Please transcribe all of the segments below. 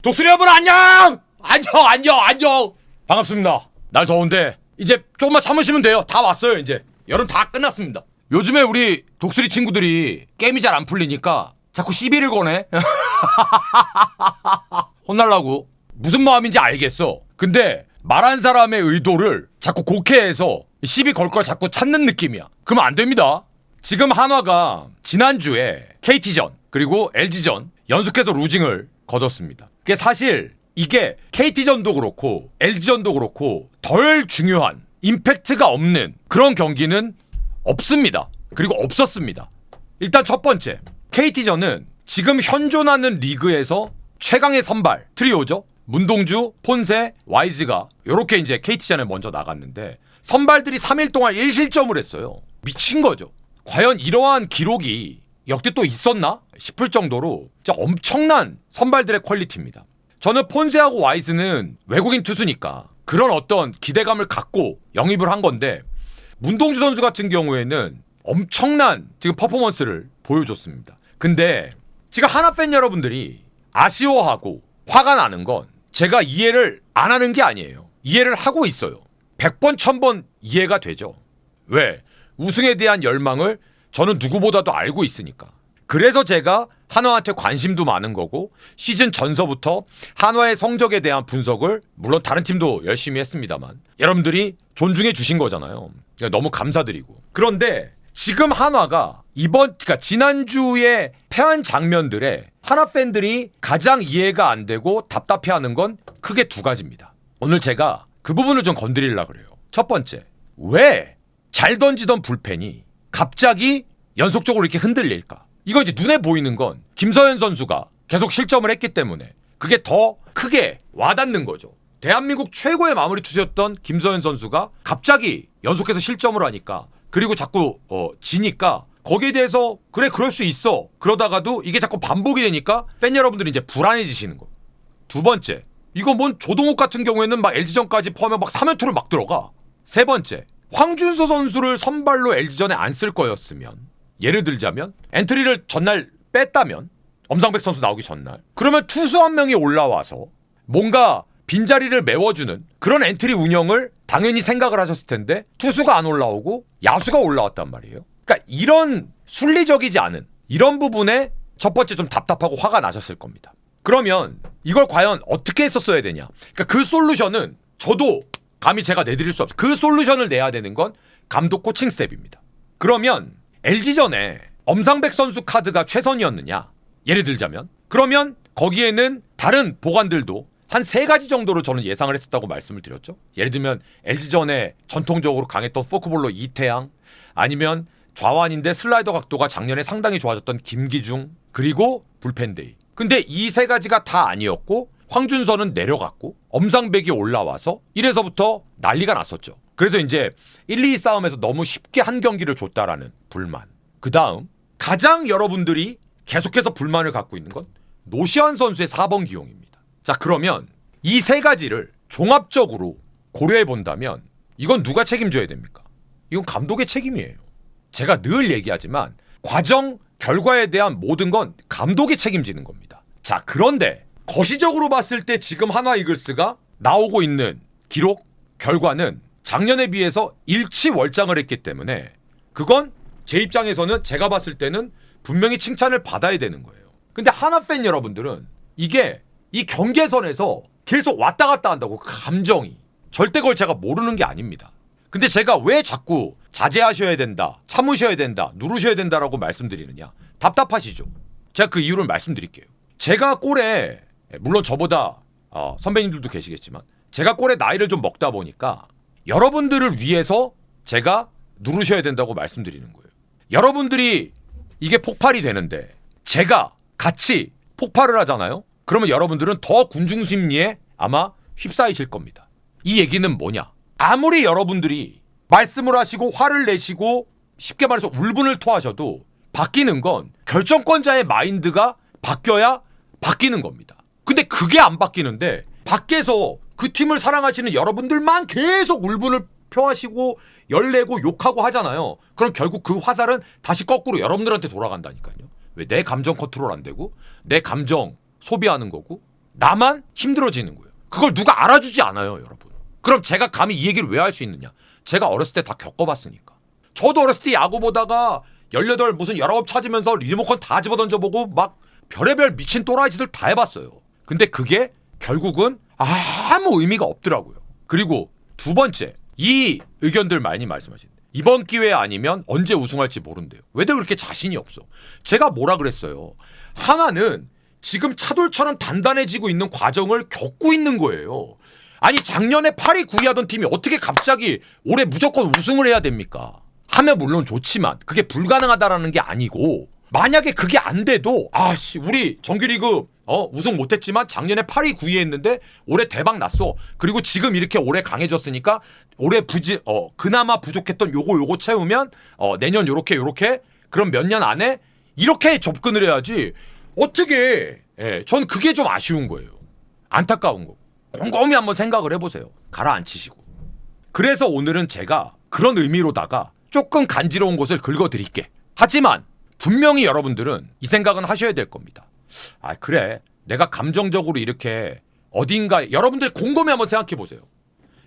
독수리 여러분 안녕! 안녕! 반갑습니다. 날 더운데 이제 조금만 참으시면 돼요. 다 왔어요 이제. 여름 다 끝났습니다. 요즘에 우리 독수리 친구들이 게임이 잘 안 풀리니까 자꾸 시비를 거네. 혼날라고. 무슨 마음인지 알겠어. 근데 말한 사람의 의도를 자꾸 곡해해서 시비 걸 걸 자꾸 찾는 느낌이야. 그러면 안 됩니다. 지금 한화가 지난주에 KT전 그리고 LG전 연속해서 루징을 거뒀습니다. 그게 사실 이게 KT전도 그렇고 LG전도 그렇고 덜 중요한 임팩트가 없는 그런 경기는 없습니다. 그리고 없었습니다. 일단 첫 번째, KT전은 지금 현존하는 리그에서 최강의 선발 트리오죠. 문동주, 폰세, 와이즈가 이렇게 이제 KT전에 먼저 나갔는데 선발들이 3일 동안 1실점을 했어요. 미친 거죠. 과연 이러한 기록이 역대 또 있었나 싶을 정도로 진짜 엄청난 선발들의 퀄리티입니다. 저는 폰세하고 와이즈는 외국인 투수니까 그런 어떤 기대감을 갖고 영입을 한 건데 문동주 선수 같은 경우에는 엄청난 지금 퍼포먼스를 보여줬습니다. 근데 지금 하나 팬 여러분들이 아쉬워하고 화가 나는 건 제가 이해를 안 하는 게 아니에요. 이해를 하고 있어요. 100번 1000번 이해가 되죠. 왜? 우승에 대한 열망을 저는 누구보다도 알고 있으니까. 그래서 제가 한화한테 관심도 많은 거고 시즌 전서부터 한화의 성적에 대한 분석을 물론 다른 팀도 열심히 했습니다만 여러분들이 존중해 주신 거잖아요. 너무 감사드리고. 그런데 지금 한화가 그러니까 지난주에 패한 장면들에 한화 팬들이 가장 이해가 안 되고 답답해하는 건 크게 두 가지입니다. 오늘 제가 그 부분을 좀 건드리려고 그래요. 첫 번째, 왜 잘 던지던 불펜이 갑자기 연속적으로 이렇게 흔들릴까? 이거 이제 눈에 보이는 건 김서현 선수가 계속 실점을 했기 때문에 그게 더 크게 와닿는 거죠. 대한민국 최고의 마무리 투수였던 김서현 선수가 갑자기 연속해서 실점을 하니까 그리고 자꾸 지니까 거기에 대해서 그래 그럴 수 있어 그러다가도 이게 자꾸 반복이 되니까 팬 여러분들이 이제 불안해지시는 거. 두 번째, 이거 뭔 조동욱 같은 경우에는 막 LG전까지 포함하면 막 3연투를 막 들어가. 세 번째, 황준서 선수를 선발로 LG전에 안 쓸 거였으면 예를 들자면 엔트리를 전날 뺐다면 엄상백 선수 나오기 전날 그러면 투수 한 명이 올라와서 뭔가 빈자리를 메워주는 그런 엔트리 운영을 당연히 생각을 하셨을 텐데 투수가 안 올라오고 야수가 올라왔단 말이에요. 그러니까 이런 순리적이지 않은 이런 부분에 첫 번째 좀 답답하고 화가 나셨을 겁니다. 그러면 이걸 과연 어떻게 했었어야 되냐. 그러니까 그 솔루션은 저도 감히 제가 내드릴 수 없어요. 그 솔루션을 내야 되는 건 감독 코칭 스텝입니다. 그러면 LG전에 엄상백 선수 카드가 최선이었느냐 예를 들자면 그러면 거기에는 다른 보관들도 한 3가지 정도로 저는 예상을 했었다고 말씀을 드렸죠. 예를 들면 LG전에 전통적으로 강했던 포크볼로 이태양 아니면 좌완인데 슬라이더 각도가 작년에 상당히 좋아졌던 김기중 그리고 불펜데이. 근데 이 3가지가 다 아니었고 황준서는 내려갔고 엄상백이 올라와서 이래서부터 난리가 났었죠. 그래서 이제 1, 2 싸움에서 너무 쉽게 한 경기를 줬다라는 불만. 그 다음 가장 여러분들이 계속해서 불만을 갖고 있는 건 노시환 선수의 4번 기용입니다. 자, 그러면 이 3가지를 종합적으로 고려해 본다면 이건 누가 책임져야 됩니까? 이건 감독의 책임이에요. 제가 늘 얘기하지만 과정, 결과에 대한 모든 건 감독이 책임지는 겁니다. 자, 그런데 거시적으로 봤을 때 지금 한화 이글스가 나오고 있는 기록, 결과는 작년에 비해서 일치월장을 했기 때문에 그건 제 입장에서는 제가 봤을 때는 분명히 칭찬을 받아야 되는 거예요. 근데 한화 팬 여러분들은 이게 이 경계선에서 계속 왔다 갔다 한다고 감정이 절대 그걸 제가 모르는 게 아닙니다. 근데 제가 왜 자꾸 자제하셔야 된다, 참으셔야 된다, 누르셔야 된다라고 말씀드리느냐. 답답하시죠? 제가 그 이유를 말씀드릴게요. 제가 꼴에 물론 저보다 선배님들도 계시겠지만 제가 꼴에 나이를 좀 먹다 보니까 여러분들을 위해서 제가 누르셔야 된다고 말씀드리는 거예요. 여러분들이 이게 폭발이 되는데 제가 같이 폭발을 하잖아요. 그러면 여러분들은 더 군중심리에 아마 휩싸이실 겁니다. 이 얘기는 뭐냐? 아무리 여러분들이 말씀을 하시고 화를 내시고 쉽게 말해서 울분을 토하셔도 바뀌는 건 결정권자의 마인드가 바뀌어야 바뀌는 겁니다. 근데 그게 안 바뀌는데 밖에서 그 팀을 사랑하시는 여러분들만 계속 울분을 표하시고 열내고 욕하고 하잖아요. 그럼 결국 그 화살은 다시 거꾸로 여러분들한테 돌아간다니까요. 왜 내 감정 컨트롤 안 되고 내 감정 소비하는 거고 나만 힘들어지는 거예요. 그걸 누가 알아주지 않아요, 여러분. 그럼 제가 감히 이 얘기를 왜 할 수 있느냐? 제가 어렸을 때 다 겪어봤으니까. 저도 어렸을 때 야구 보다가 18 무슨 19 찾으면서 리모컨 다 집어던져보고 막 별의별 미친 또라이 짓을 다 해봤어요. 근데 그게 결국은 아무 의미가 없더라고요. 그리고 두 번째, 이 의견들 많이 말씀하시는데 이번 기회 아니면 언제 우승할지 모른대요. 왜들 그렇게 자신이 없어? 제가 뭐라 그랬어요? 하나는 지금 차돌처럼 단단해지고 있는 과정을 겪고 있는 거예요. 아니 작년에 8위 9위 하던 팀이 어떻게 갑자기 올해 무조건 우승을 해야 됩니까? 하면 물론 좋지만 그게 불가능하다라는 게 아니고 만약에 그게 안 돼도 우리 정규리그 우승 못했지만 작년에 8위 9위 했는데 올해 대박 났어. 그리고 지금 이렇게 올해 강해졌으니까 올해 그나마 부족했던 요거 채우면 내년 요렇게 그럼 몇 년 안에 이렇게 접근을 해야지. 어떻게 전 그게 좀 아쉬운 거예요. 안타까운 거. 곰곰이 한번 생각을 해보세요. 가라앉히시고. 그래서 오늘은 제가 그런 의미로다가 조금 간지러운 곳을 긁어드릴게. 하지만 분명히 여러분들은 이 생각은 하셔야 될 겁니다. 그래 내가 감정적으로 이렇게 어딘가에 여러분들 곰곰이 한번 생각해 보세요.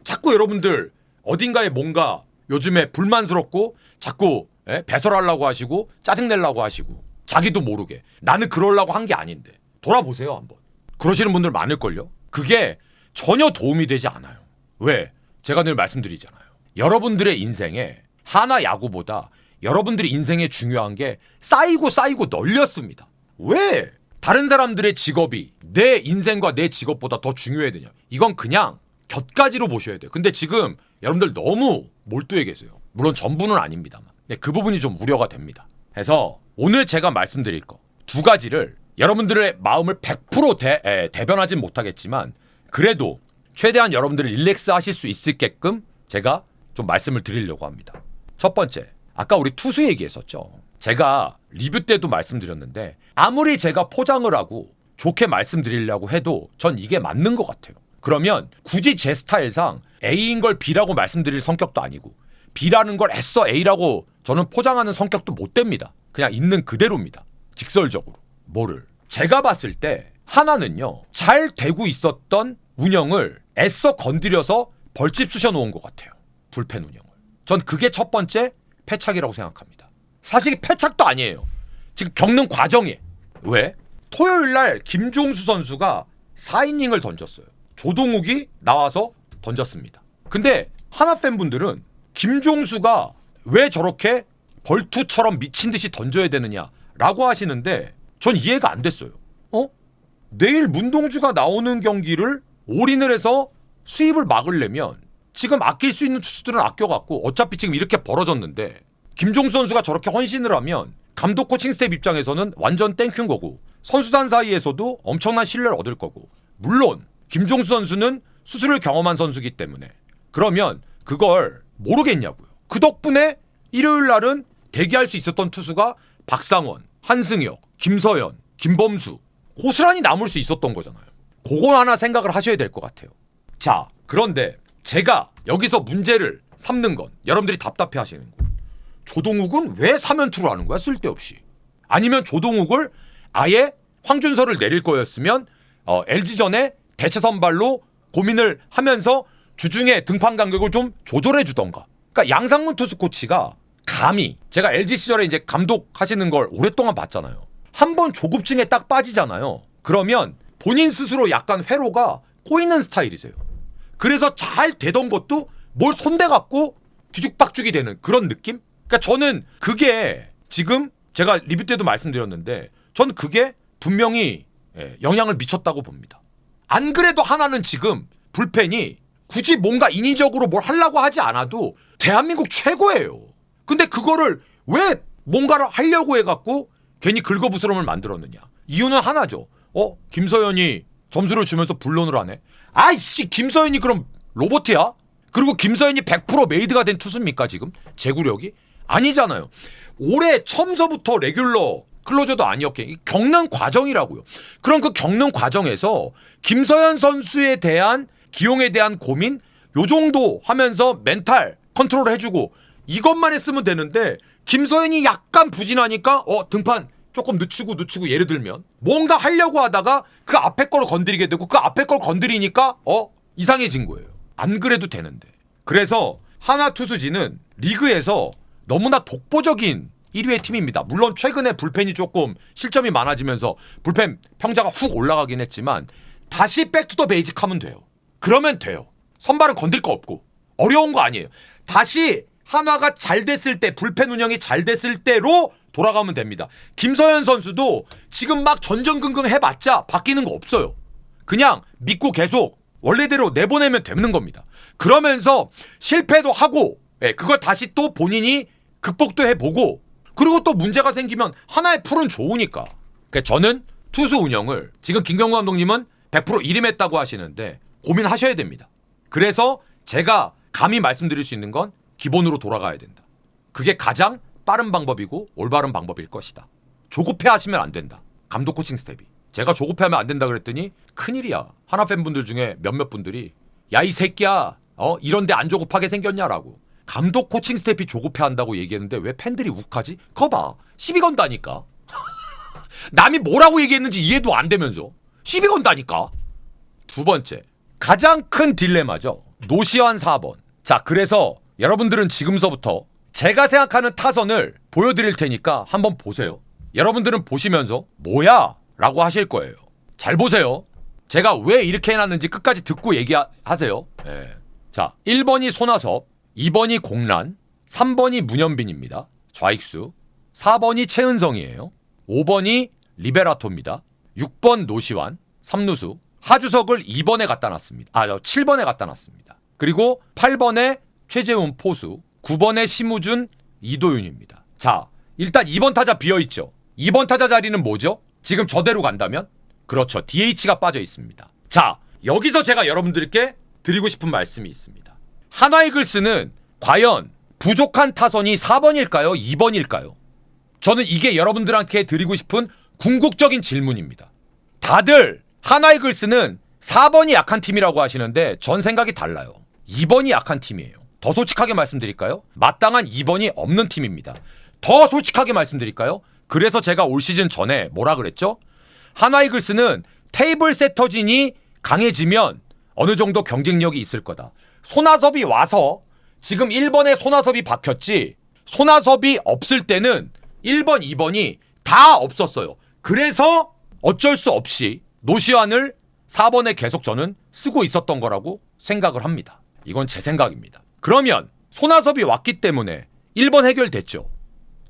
자꾸 여러분들 어딘가에 뭔가 요즘에 불만스럽고 자꾸 배설하려고 하시고 짜증내려고 하시고 자기도 모르게 나는 그러려고 한 게 아닌데 돌아보세요 한번. 그러시는 분들 많을걸요. 그게 전혀 도움이 되지 않아요. 왜? 제가 늘 말씀드리잖아요. 여러분들의 인생에 하나 야구보다 여러분들의 인생에 중요한 게 쌓이고 널렸습니다. 왜 다른 사람들의 직업이 내 인생과 내 직업보다 더 중요해야 되냐? 이건 그냥 곁가지로 보셔야 돼요. 근데 지금 여러분들 너무 몰두해 계세요. 물론 전부는 아닙니다만 그 부분이 좀 우려가 됩니다. 그래서 오늘 제가 말씀드릴 거 두 가지를 여러분들의 마음을 100% 대변하진 못하겠지만 그래도 최대한 여러분들을 릴렉스 하실 수 있게끔 제가 좀 말씀을 드리려고 합니다. 첫 번째, 아까 우리 투수 얘기했었죠. 제가 리뷰 때도 말씀드렸는데 아무리 제가 포장을 하고 좋게 말씀드리려고 해도 전 이게 맞는 것 같아요. 그러면 굳이 제 스타일상 A인 걸 B라고 말씀드릴 성격도 아니고 B라는 걸 애써 A라고 저는 포장하는 성격도 못 됩니다. 그냥 있는 그대로입니다. 직설적으로. 뭐를? 제가 봤을 때 하나는요. 잘 되고 있었던 운영을 애써 건드려서 벌집 쑤셔놓은 것 같아요. 불펜 운영을. 전 그게 첫 번째 패착이라고 생각합니다. 사실 패착도 아니에요. 지금 겪는 과정에. 왜? 토요일날 김종수 선수가 4이닝을 던졌어요. 조동욱이 나와서 던졌습니다. 근데 하나 팬분들은 김종수가 왜 저렇게 벌투처럼 미친 듯이 던져야 되느냐라고 하시는데 전 이해가 안 됐어요. 내일 문동주가 나오는 경기를 올인을 해서 수입을 막으려면 지금 아낄 수 있는 투수들은 아껴갖고 어차피 지금 이렇게 벌어졌는데 김종수 선수가 저렇게 헌신을 하면 감독 코칭 스텝 입장에서는 완전 땡큐인 거고 선수단 사이에서도 엄청난 신뢰를 얻을 거고 물론 김종수 선수는 수술을 경험한 선수이기 때문에 그러면 그걸 모르겠냐고요. 그 덕분에 일요일 날은 대기할 수 있었던 투수가 박상원, 한승혁, 김서현, 김범수 고스란히 남을 수 있었던 거잖아요. 그거 하나 생각을 하셔야 될 것 같아요. 자, 그런데 제가 여기서 문제를 삼는 건 여러분들이 답답해 하시는 거. 조동욱은 왜 3연투를 하는 거야? 쓸데없이. 아니면 조동욱을 아예 황준서를 내릴 거였으면 LG전에 대체 선발로 고민을 하면서 주중에 등판 간격을 좀 조절해 주던가. 그러니까 양상문 투수 코치가 감히 제가 LG 시절에 이제 감독하시는 걸 오랫동안 봤잖아요. 한번 조급증에 딱 빠지잖아요. 그러면 본인 스스로 약간 회로가 꼬이는 스타일이세요. 그래서 잘 되던 것도 뭘 손대갖고 뒤죽박죽이 되는 그런 느낌? 그러니까 저는 그게 지금 제가 리뷰 때도 말씀드렸는데 전 그게 분명히 영향을 미쳤다고 봅니다. 안 그래도 하나는 지금 불펜이 굳이 뭔가 인위적으로 뭘 하려고 하지 않아도 대한민국 최고예요. 근데 그거를 왜 뭔가를 하려고 해갖고 괜히 긁어부스럼을 만들었느냐. 이유는 하나죠. 김서현이 점수를 주면서 불론을 하네. 아이씨 김서현이 그럼 로봇이야? 그리고 김서현이 100% 메이드가 된 투수입니까 지금? 제구력이? 아니잖아요. 올해 처음서부터 레귤러 클로저도 아니었게 겪는 과정이라고요. 그럼 그 겪는 과정에서 김서현 선수에 대한 기용에 대한 고민 요 정도 하면서 멘탈 컨트롤 해주고 이것만 했으면 되는데 김서현이 약간 부진하니까 등판 조금 늦추고 예를 들면 뭔가 하려고 하다가 그 앞에 거를 건드리게 되고 그 앞에 걸 건드리니까 이상해진 거예요. 안 그래도 되는데. 그래서 하나 투수진은 리그에서 너무나 독보적인 1위의 팀입니다. 물론 최근에 불펜이 조금 실점이 많아지면서 불펜 평자가 훅 올라가긴 했지만 다시 백투더 베이직 하면 돼요. 그러면 돼요. 선발은 건들 거 없고 어려운 거 아니에요. 다시 한화가 잘 됐을 때, 불펜 운영이 잘 됐을 때로 돌아가면 됩니다. 김서현 선수도 지금 막 전전긍긍 해봤자 바뀌는 거 없어요. 그냥 믿고 계속 원래대로 내보내면 되는 겁니다. 그러면서 실패도 하고 그걸 다시 또 본인이 극복도 해보고 그리고 또 문제가 생기면 하나의 풀은 좋으니까. 그러니까 저는 투수 운영을 지금 김경무 감독님은 100% 일임했다고 하시는데 고민하셔야 됩니다. 그래서 제가 감히 말씀드릴 수 있는 건 기본으로 돌아가야 된다. 그게 가장 빠른 방법이고 올바른 방법일 것이다. 조급해 하시면 안 된다. 감독 코칭 스텝이. 제가 조급해 하면 안 된다 그랬더니 큰일이야. 하나 팬분들 중에 몇몇 분들이 야 이 새끼야 이런데 안 조급하게 생겼냐라고. 감독 코칭 스텝이 조급해 한다고 얘기했는데 왜 팬들이 욱하지? 그거 봐. 시비 건다니까. 남이 뭐라고 얘기했는지 이해도 안 되면서 시비 건다니까. 두 번째. 가장 큰 딜레마죠. 노시환 4번. 자, 그래서 여러분들은 지금서부터 제가 생각하는 타선을 보여드릴 테니까 한번 보세요. 여러분들은 보시면서 뭐야? 라고 하실 거예요. 잘 보세요. 제가 왜 이렇게 해놨는지 끝까지 듣고 얘기하세요. 자, 1번이 손아섭, 2번이 공란, 3번이 문현빈입니다. 좌익수. 4번이 최은성이에요. 5번이 리베라토입니다. 6번 노시환, 3루수. 하주석을 2번에 갖다 놨습니다. 7번에 갖다 놨습니다. 그리고 8번에 최재훈 포수, 9번에 심우준, 이도윤입니다. 자, 일단 2번 타자 비어있죠. 2번 타자 자리는 뭐죠? 지금 저대로 간다면? 그렇죠. DH가 빠져 있습니다. 자, 여기서 제가 여러분들께 드리고 싶은 말씀이 있습니다. 한화이글스는 과연 부족한 타선이 4번일까요? 2번일까요? 저는 이게 여러분들한테 드리고 싶은 궁극적인 질문입니다. 다들 한화이글스는 4번이 약한 팀이라고 하시는데 전 생각이 달라요. 2번이 약한 팀이에요. 더 솔직하게 말씀드릴까요? 마땅한 2번이 없는 팀입니다. 더 솔직하게 말씀드릴까요? 그래서 제가 올 시즌 전에 뭐라 그랬죠? 한화이글스는 테이블 세터진이 강해지면 어느 정도 경쟁력이 있을 거다. 손아섭이 와서 지금 1번에 손아섭이 박혔지 손아섭이 없을 때는 1번, 2번이 다 없었어요. 그래서 어쩔 수 없이 노시환을 4번에 계속 저는 쓰고 있었던 거라고 생각을 합니다. 이건 제 생각입니다. 그러면 손아섭이 왔기 때문에 1번 해결됐죠.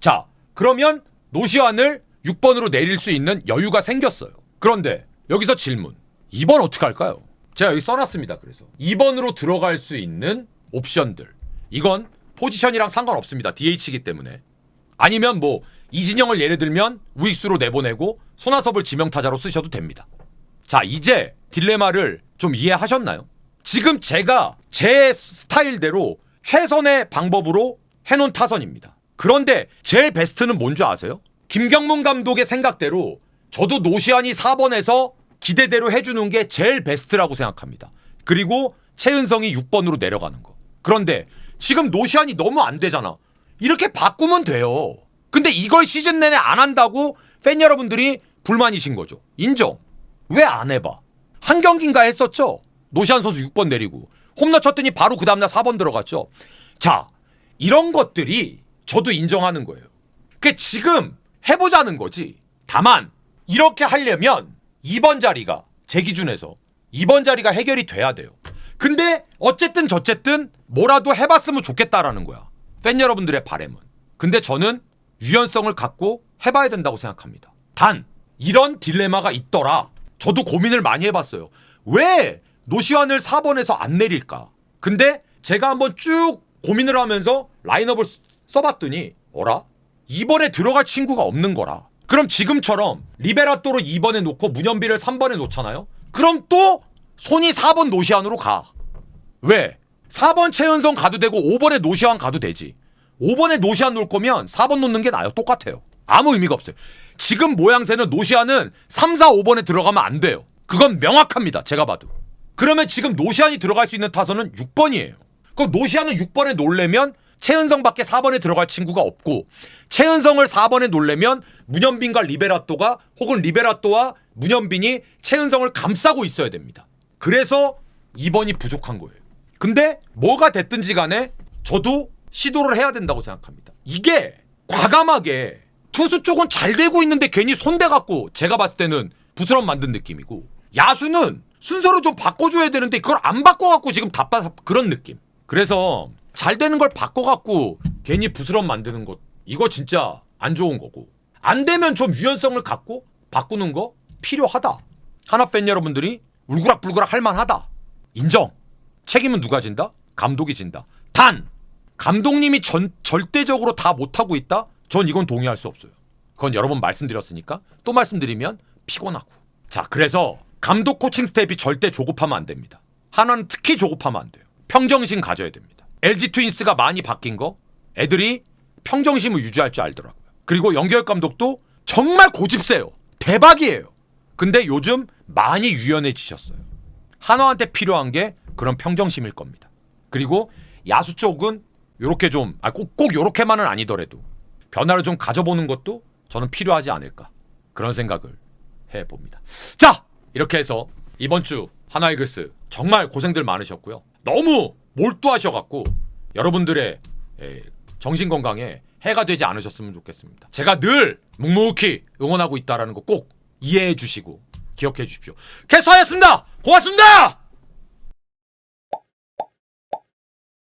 자, 그러면 노시환을 6번으로 내릴 수 있는 여유가 생겼어요. 그런데 여기서 질문. 2번 어떻게 할까요? 제가 여기 써놨습니다. 그래서 2번으로 들어갈 수 있는 옵션들. 이건 포지션이랑 상관없습니다. DH이기 때문에. 아니면 뭐 이진영을 예를 들면 우익수로 내보내고 손아섭을 지명타자로 쓰셔도 됩니다. 자, 이제 딜레마를 좀 이해하셨나요? 지금 제가 제 스타일대로 최선의 방법으로 해놓은 타선입니다. 그런데 제일 베스트는 뭔지 아세요? 김경문 감독의 생각대로 저도 노시환이 4번에서 기대대로 해주는 게 제일 베스트라고 생각합니다. 그리고 최은성이 6번으로 내려가는 거. 그런데 지금 노시환이 너무 안 되잖아. 이렇게 바꾸면 돼요. 근데 이걸 시즌 내내 안 한다고 팬 여러분들이 불만이신 거죠. 인정. 왜 안 해봐? 한 경기인가 했었죠? 노시환 선수 6번 내리고 홈런 쳤더니 바로 그 다음날 4번 들어갔죠. 자, 이런 것들이 저도 인정하는 거예요. 그 지금 해보자는 거지. 다만 이렇게 하려면 2번 자리가 제 기준에서 2번 자리가 해결이 돼야 돼요. 근데 어쨌든 저쨌든 뭐라도 해봤으면 좋겠다라는 거야. 팬 여러분들의 바람은. 근데 저는 유연성을 갖고 해봐야 된다고 생각합니다. 단 이런 딜레마가 있더라. 저도 고민을 많이 해봤어요. 왜 노시환을 4번에서 안 내릴까? 근데 제가 한번 쭉 고민을 하면서 라인업을 써봤더니 어라? 2번에 들어갈 친구가 없는 거라. 그럼 지금처럼 리베라토로 2번에 놓고 문현빈을 3번에 놓잖아요? 그럼 또 손이 4번 노시환으로 가. 왜? 4번 최은성 가도 되고 5번에 노시환 가도 되지. 5번에 노시환 놓을 거면 4번 놓는 게 나아요. 똑같아요. 아무 의미가 없어요. 지금 모양새는 노시환은 3, 4, 5번에 들어가면 안 돼요. 그건 명확합니다. 제가 봐도. 그러면 지금 노시환이 들어갈 수 있는 타선은 6번이에요. 그럼 노시환은 6번에 놓으려면 최은성밖에 4번에 들어갈 친구가 없고 최은성을 4번에 놓으려면 문현빈과 리베라또가 혹은 리베라또와 문현빈이 최은성을 감싸고 있어야 됩니다. 그래서 2번이 부족한 거예요. 근데 뭐가 됐든지 간에 저도 시도를 해야 된다고 생각합니다. 이게 과감하게 투수 쪽은 잘 되고 있는데 괜히 손대갖고 제가 봤을 때는 부스럼 만든 느낌이고 야수는 순서를 좀 바꿔줘야 되는데 그걸 안 바꿔갖고 지금 답답 그런 느낌. 그래서 잘 되는 걸 바꿔갖고 괜히 부스럼 만드는 것 이거 진짜 안 좋은 거고 안 되면 좀 유연성을 갖고 바꾸는 거 필요하다. 하나 팬 여러분들이 울그락불그락 할만하다. 인정. 책임은 누가 진다? 감독이 진다. 단 감독님이 절대적으로 다 못하고 있다? 전 이건 동의할 수 없어요. 그건 여러 번 말씀드렸으니까 또 말씀드리면 피곤하고. 자, 그래서 감독 코칭 스텝이 절대 조급하면 안 됩니다. 하나는 특히 조급하면 안 돼요. 평정심 가져야 됩니다. LG 트윈스가 많이 바뀐 거 애들이 평정심을 유지할 줄 알더라고요. 그리고 영규혁 감독도 정말 고집세요. 대박이에요. 근데 요즘 많이 유연해지셨어요. 한화한테 필요한 게 그런 평정심일 겁니다. 그리고 야수 쪽은 요렇게 좀 꼭 요렇게만은 아니더라도 변화를 좀 가져보는 것도 저는 필요하지 않을까 그런 생각을 해봅니다. 자, 이렇게 해서 이번 주 한화 이글스 정말 고생들 많으셨고요. 너무 몰두하셔갖고 여러분들의 정신건강에 해가 되지 않으셨으면 좋겠습니다. 제가 늘 묵묵히 응원하고 있다는 거 꼭 이해해 주시고 기억해 주십시오. 캐스터였습니다. 고맙습니다.